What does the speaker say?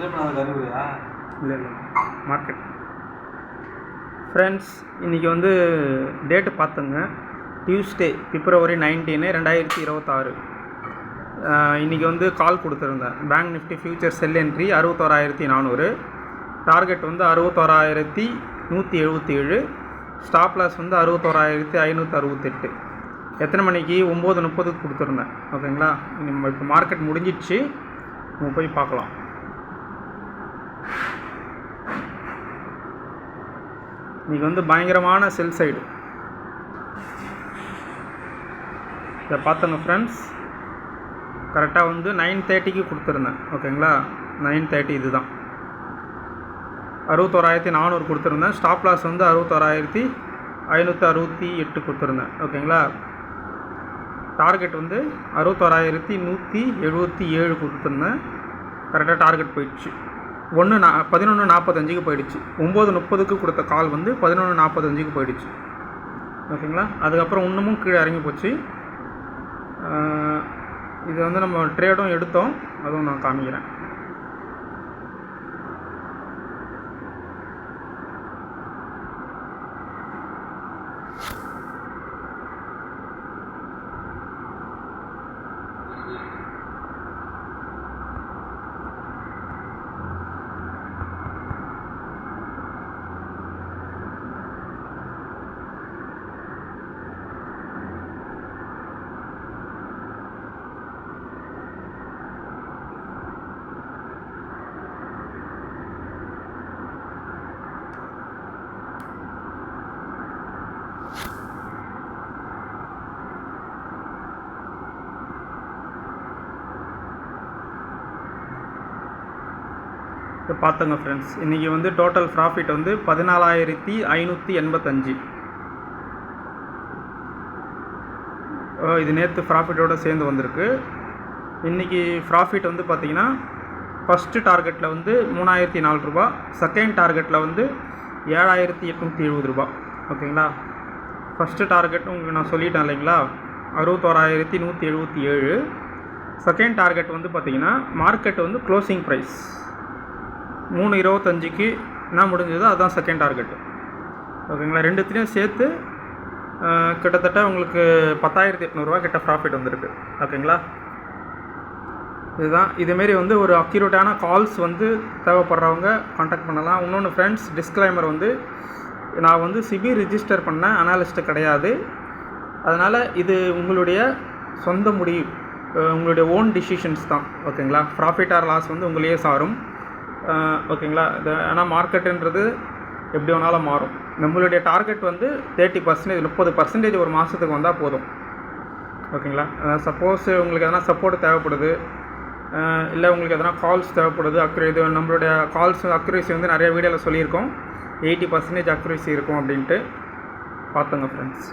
இல்லை market. Friends, இன்றைக்கி வந்து டேட்டு பார்த்துங்க, டியூஸ்டே February 19, 2026. இன்றைக்கி வந்து கால் கொடுத்துருந்தேன். பேங்க் நிஃப்டி ஃபியூச்சர் செல் என்ட்ரி 61,400, டார்கெட் வந்து 61,177, ஸ்டாப் லாஸ் வந்து 61,568. எத்தனை மணிக்கு? 9:30 கொடுத்துருந்தேன். ஓகேங்களா? நம்ம இப்போ மார்க்கெட் முடிஞ்சிடுச்சு, நம்ம போய் பார்க்கலாம். இன்றைக்கி வந்து பயங்கரமான செல் சைடு இதை பார்த்தோங்க ஃப்ரெண்ட்ஸ். கரெக்டாக வந்து 9:30 கொடுத்துருந்தேன். ஓகேங்களா? 9:30 இதுதான். 61,400 கொடுத்துருந்தேன். ஸ்டாப் லாஸ் வந்து 61,568 கொடுத்துருந்தேன். ஓகேங்களா? டார்கெட் வந்து 61,177 கொடுத்துருந்தேன். கரெக்டாக டார்கெட் போயிடுச்சு. 11:45 போயிடுச்சு. 9:30 கொடுத்த கால் வந்து 11:45 போயிடுச்சு. ஓகேங்களா? அதுக்கப்புறம் இன்னமும் கீழே இறங்கி போச்சு. இது வந்து நம்ம ட்ரேடும் எடுத்தோம், அதுவும் நான் காமிக்கிறேன். இப்போ பார்த்துங்க ஃப்ரெண்ட்ஸ், இன்றைக்கி வந்து டோட்டல் ப்ராஃபிட் வந்து 14,585. இது நேற்று ப்ராஃபிட்டோடு சேர்ந்து வந்திருக்கு. இன்றைக்கி ப்ராஃபிட் வந்து பார்த்திங்கன்னா, ஃபஸ்ட்டு டார்கெட்டில் வந்து 3,004 ரூபா, செகண்ட் டார்கெட்டில் வந்து 7,870 ரூபா. ஓகேங்களா? ஃபஸ்ட்டு டார்கெட் உங்களுக்கு நான் சொல்லிட்டேன் இல்லைங்களா, 61,177. செகண்ட் டார்கெட் வந்து பார்த்திங்கன்னா, மார்க்கெட் வந்து க்ளோசிங் ப்ரைஸ் 3:25 என்ன முடிஞ்சதோ அதுதான் செகண்ட் டார்கெட்டு. ஓகேங்களா? ரெண்டுத்துலேயும் சேர்த்து கிட்டத்தட்ட உங்களுக்கு 10,800 ரூபா கிட்ட ப்ராஃபிட் வந்திருக்கு. ஓகேங்களா? இதுதான். இதுமாரி வந்து ஒரு அக்யூரேட்டான கால்ஸ் வந்து தேவைப்படுறவங்க கான்டாக்ட் பண்ணலாம். இன்னொன்று ஃப்ரெண்ட்ஸ், டிஸ்க்ளைமர் வந்து, நான் வந்து சிபி ரிஜிஸ்டர் பண்ண அனாலிஸ்ட்டு கிடையாது. அதனால் இது உங்களுடைய சொந்த முடிவு, உங்களுடைய ஓன் டிசிஷன்ஸ் தான். ஓகேங்களா? ப்ராஃபிட் ஆர் லாஸ் வந்து உங்களையே சாரும். ஓகேங்களா? இது ஆனால் மார்க்கெட்டுன்றது எப்படி வேணாலும் மாறும். நம்மளுடைய டார்கெட் வந்து 30%, 30% ஒரு மாதத்துக்கு வந்தால் போதும். ஓகேங்களா? சப்போஸ் உங்களுக்கு எதனா சப்போர்ட் தேவைப்படுது, இல்லை உங்களுக்கு எதனா கால்ஸ் தேவைப்படுது, இது நம்மளுடைய கால்ஸ் அக்யூரேசி வந்து நிறைய வீடியோவில் சொல்லியிருக்கோம். 80% அக்யூரேசி இருக்கும் அப்படின்ட்டு. பார்த்துங்க ஃப்ரெண்ட்ஸ்.